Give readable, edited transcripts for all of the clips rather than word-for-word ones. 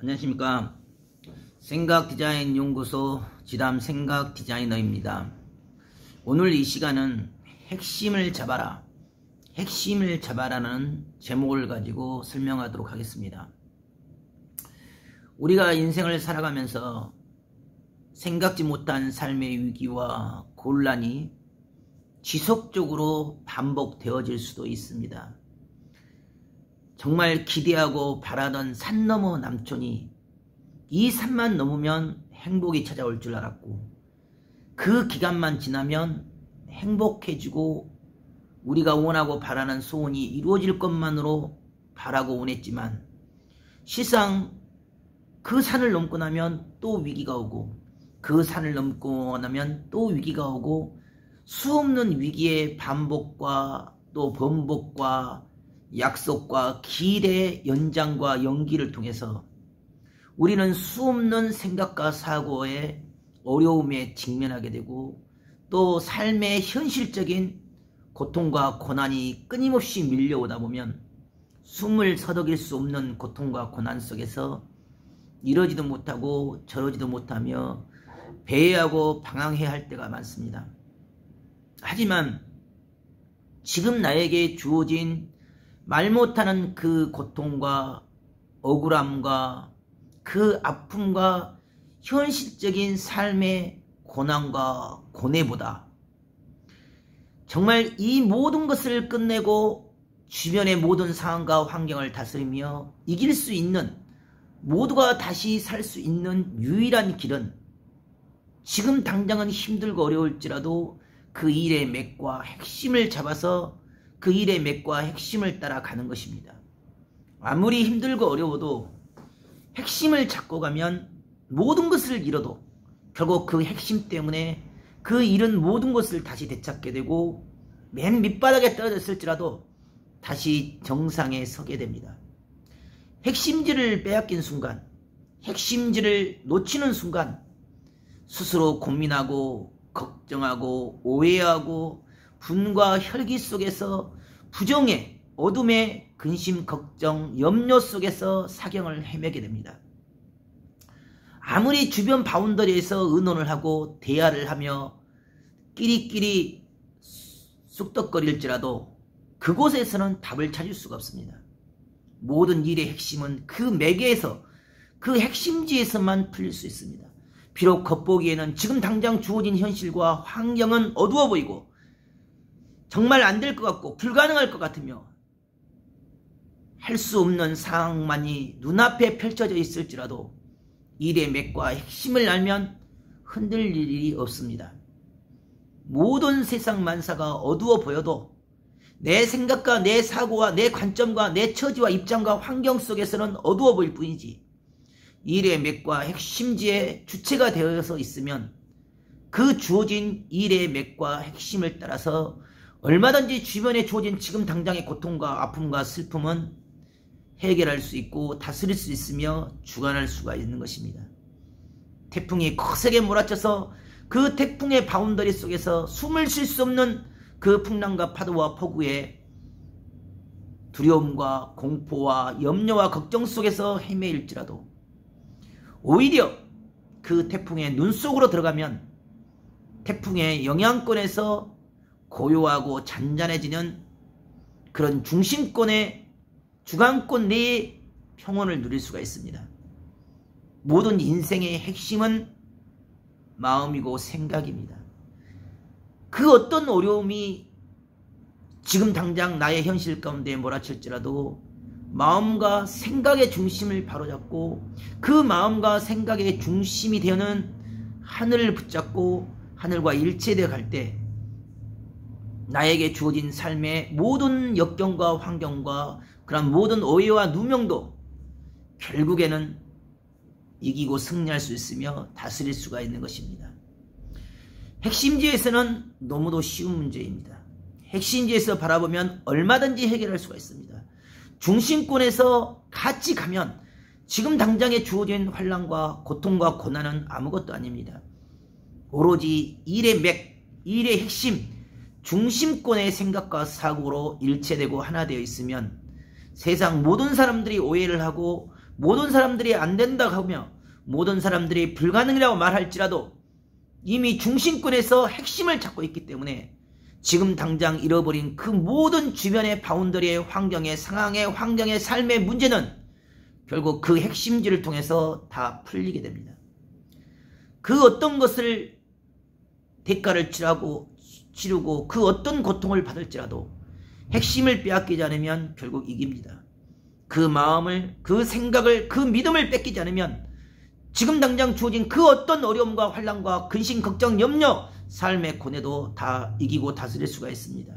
안녕하십니까. 생각디자인 연구소 지담 생각디자이너입니다. 오늘 이 시간은 핵심을 잡아라, 핵심을 잡아라는 제목을 가지고 설명하도록 하겠습니다. 우리가 인생을 살아가면서 생각지 못한 삶의 위기와 곤란이 지속적으로 반복되어질 수도 있습니다. 정말 기대하고 바라던 산 너머 남촌이 이 산만 넘으면 행복이 찾아올 줄 알았고, 그 기간만 지나면 행복해지고 우리가 원하고 바라는 소원이 이루어질 것만으로 바라고 원했지만, 실상 그 산을 넘고 나면 또 위기가 오고, 그 산을 넘고 나면 또 위기가 오고, 수없는 위기의 반복과 또 번복과 약속과 기대 연장과 연기를 통해서 우리는 수없는 생각과 사고의 어려움에 직면하게 되고, 또 삶의 현실적인 고통과 고난이 끊임없이 밀려오다 보면 숨을 서덕일 수 없는 고통과 고난 속에서 이러지도 못하고 저러지도 못하며 배회하고 방황해야 할 때가 많습니다. 하지만 지금 나에게 주어진 말 못하는 그 고통과 억울함과 그 아픔과 현실적인 삶의 고난과 고뇌보다 정말 이 모든 것을 끝내고 주변의 모든 상황과 환경을 다스리며 이길 수 있는, 모두가 다시 살 수 있는 유일한 길은 지금 당장은 힘들고 어려울지라도 그 일의 맥과 핵심을 잡아서 그 일의 맥과 핵심을 따라가는 것입니다. 아무리 힘들고 어려워도 핵심을 잡고 가면 모든 것을 잃어도 결국 그 핵심 때문에 그 잃은 모든 것을 다시 되찾게 되고, 맨 밑바닥에 떨어졌을지라도 다시 정상에 서게 됩니다. 핵심지를 빼앗긴 순간, 핵심지를 놓치는 순간 스스로 고민하고 걱정하고 오해하고 분과 혈기 속에서 부정의 어둠의 근심, 걱정, 염려 속에서 사경을 헤매게 됩니다. 아무리 주변 바운더리에서 의논을 하고 대화를 하며 끼리끼리 쑥덕거릴지라도 그곳에서는 답을 찾을 수가 없습니다. 모든 일의 핵심은 그 매개에서, 그 핵심지에서만 풀릴 수 있습니다. 비록 겉보기에는 지금 당장 주어진 현실과 환경은 어두워 보이고 정말 안 될 것 같고 불가능할 것 같으며 할 수 없는 상황만이 눈앞에 펼쳐져 있을지라도 일의 맥과 핵심을 알면 흔들릴 일이 없습니다. 모든 세상 만사가 어두워 보여도 내 생각과 내 사고와 내 관점과 내 처지와 입장과 환경 속에서는 어두워 보일 뿐이지, 일의 맥과 핵심지의 주체가 되어서 있으면 그 주어진 일의 맥과 핵심을 따라서 얼마든지 주변에 주어진 지금 당장의 고통과 아픔과 슬픔은 해결할 수 있고 다스릴 수 있으며 주관할 수가 있는 것입니다. 태풍이 거세게 몰아쳐서 그 태풍의 바운더리 속에서 숨을 쉴 수 없는 그 풍랑과 파도와 폭우에 두려움과 공포와 염려와 걱정 속에서 헤매일지라도 오히려 그 태풍의 눈 속으로 들어가면 태풍의 영향권에서 고요하고 잔잔해지는 그런 중심권의 주관권 내의 평온을 누릴 수가 있습니다. 모든 인생의 핵심은 마음이고 생각입니다. 그 어떤 어려움이 지금 당장 나의 현실 가운데 몰아칠지라도 마음과 생각의 중심을 바로잡고 그 마음과 생각의 중심이 되는 하늘을 붙잡고 하늘과 일체되어 갈 때 나에게 주어진 삶의 모든 역경과 환경과 그런 모든 오해와 누명도 결국에는 이기고 승리할 수 있으며 다스릴 수가 있는 것입니다. 핵심지에서는 너무도 쉬운 문제입니다. 핵심지에서 바라보면 얼마든지 해결할 수가 있습니다. 중심권에서 같이 가면 지금 당장에 주어진 환난과 고통과 고난은 아무것도 아닙니다. 오로지 일의 맥, 일의 핵심, 중심권의 생각과 사고로 일체되고 하나 되어 있으면 세상 모든 사람들이 오해를 하고 모든 사람들이 안 된다고 하며 모든 사람들이 불가능이라고 말할지라도 이미 중심권에서 핵심을 잡고 있기 때문에 지금 당장 잃어버린 그 모든 주변의 바운더리의 환경의 상황의 환경의 삶의 문제는 결국 그 핵심지를 통해서 다 풀리게 됩니다. 그 어떤 것을 대가를 치르고 그 어떤 고통을 받을지라도 핵심을 빼앗기지 않으면 결국 이깁니다. 그 마음을, 그 생각을, 그 믿음을 뺏기지 않으면 지금 당장 주어진 그 어떤 어려움과 환난과 근심, 걱정, 염려, 삶의 고뇌도 다 이기고 다스릴 수가 있습니다.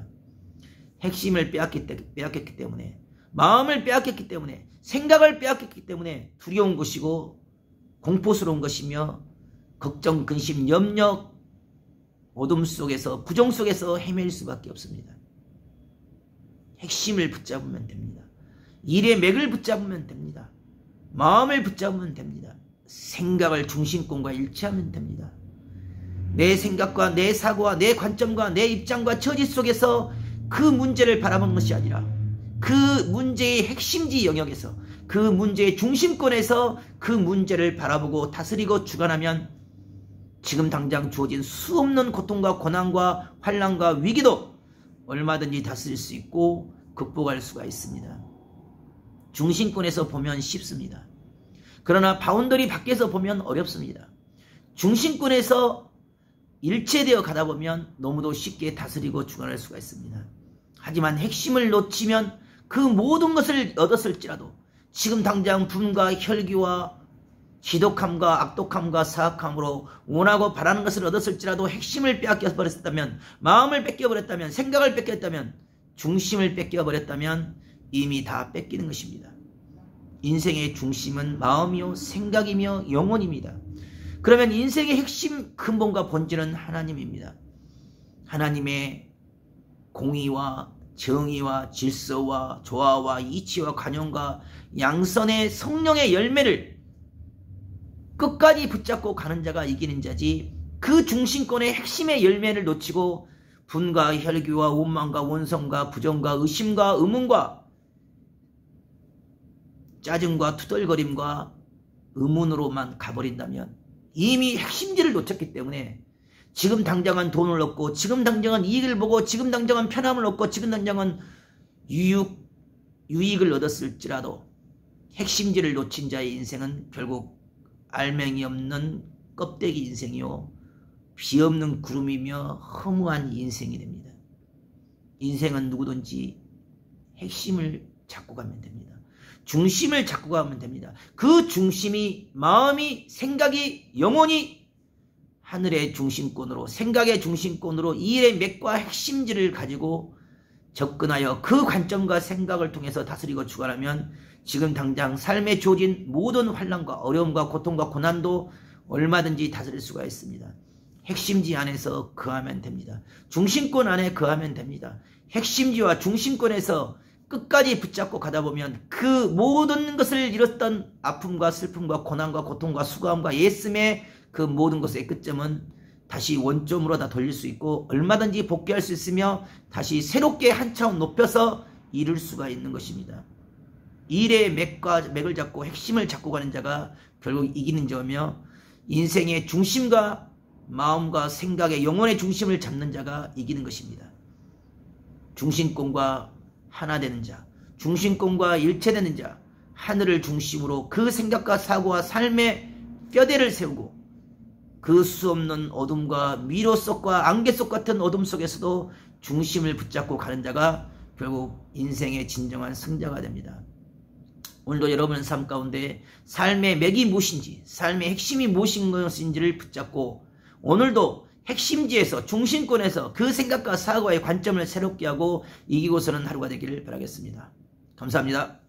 핵심을 빼앗겼기 때문에, 마음을 빼앗겼기 때문에, 생각을 빼앗겼기 때문에 두려운 것이고 공포스러운 것이며 걱정, 근심, 염려, 어둠 속에서, 부정 속에서 헤맬 수밖에 없습니다. 핵심을 붙잡으면 됩니다. 일의 맥을 붙잡으면 됩니다. 마음을 붙잡으면 됩니다. 생각을 중심권과 일치하면 됩니다. 내 생각과 내 사고와 내 관점과 내 입장과 처지 속에서 그 문제를 바라보는 것이 아니라 그 문제의 핵심지 영역에서 그 문제의 중심권에서 그 문제를 바라보고 다스리고 주관하면 지금 당장 주어진 수없는 고통과 고난과 환난과 위기도 얼마든지 다스릴 수 있고 극복할 수가 있습니다. 중심권에서 보면 쉽습니다. 그러나 바운더리 밖에서 보면 어렵습니다. 중심권에서 일체되어 가다 보면 너무도 쉽게 다스리고 주관할 수가 있습니다. 하지만 핵심을 놓치면 그 모든 것을 얻었을지라도 지금 당장 분과 혈기와 지독함과 악독함과 사악함으로 원하고 바라는 것을 얻었을지라도 핵심을 빼앗겨버렸다면, 마음을 뺏겨버렸다면, 생각을 뺏겼다면, 중심을 뺏겨버렸다면 이미 다 뺏기는 것입니다. 인생의 중심은 마음이요 생각이며 영혼입니다. 그러면 인생의 핵심 근본과 본질은 하나님입니다. 하나님의 공의와 정의와 질서와 조화와 이치와 관용과 양선의 성령의 열매를 끝까지 붙잡고 가는 자가 이기는 자지, 그 중심권의 핵심의 열매를 놓치고 분과 혈기와 원망과 원성과 부정과 의심과 의문과 짜증과 투덜거림과 의문으로만 가버린다면 이미 핵심지를 놓쳤기 때문에 지금 당장은 돈을 얻고 지금 당장은 이익을 보고 지금 당장은 편함을 얻고 지금 당장은 유익을 얻었을지라도 핵심지를 놓친 자의 인생은 결국 알맹이 없는 껍데기 인생이요 비없는 구름이며 허무한 인생이 됩니다. 인생은 누구든지 핵심을 잡고 가면 됩니다. 중심을 잡고 가면 됩니다. 그 중심이 마음이 생각이 영혼이 하늘의 중심권으로 생각의 중심권으로 이 일의 맥과 핵심지를 가지고 접근하여 그 관점과 생각을 통해서 다스리고 주관하면 지금 당장 삶에 주어진 모든 환난과 어려움과 고통과 고난도 얼마든지 다스릴 수가 있습니다. 핵심지 안에서 거하면 됩니다. 중심권 안에 거하면 됩니다. 핵심지와 중심권에서 끝까지 붙잡고 가다 보면 그 모든 것을 잃었던 아픔과 슬픔과 고난과 고통과 수고함과 예씀의 그 모든 것의 끝점은 다시 원점으로 다 돌릴 수 있고 얼마든지 복귀할 수 있으며 다시 새롭게 한 차원 높여서 이룰 수가 있는 것입니다. 일의 맥을 잡고 핵심을 잡고 가는 자가 결국 이기는 자며 인생의 중심과 마음과 생각의 영혼의 중심을 잡는 자가 이기는 것입니다. 중심권과 하나 되는 자, 중심권과 일체되는 자, 하늘을 중심으로 그 생각과 사고와 삶의 뼈대를 세우고 그 수없는 어둠과 미로 속과 안개 속 같은 어둠 속에서도 중심을 붙잡고 가는 자가 결국 인생의 진정한 승자가 됩니다. 오늘도 여러분의 삶 가운데 삶의 맥이 무엇인지, 삶의 핵심이 무엇인 것인지를 붙잡고 오늘도 핵심지에서 중심권에서 그 생각과 사고의 관점을 새롭게 하고 이기고서는 하루가 되기를 바라겠습니다. 감사합니다.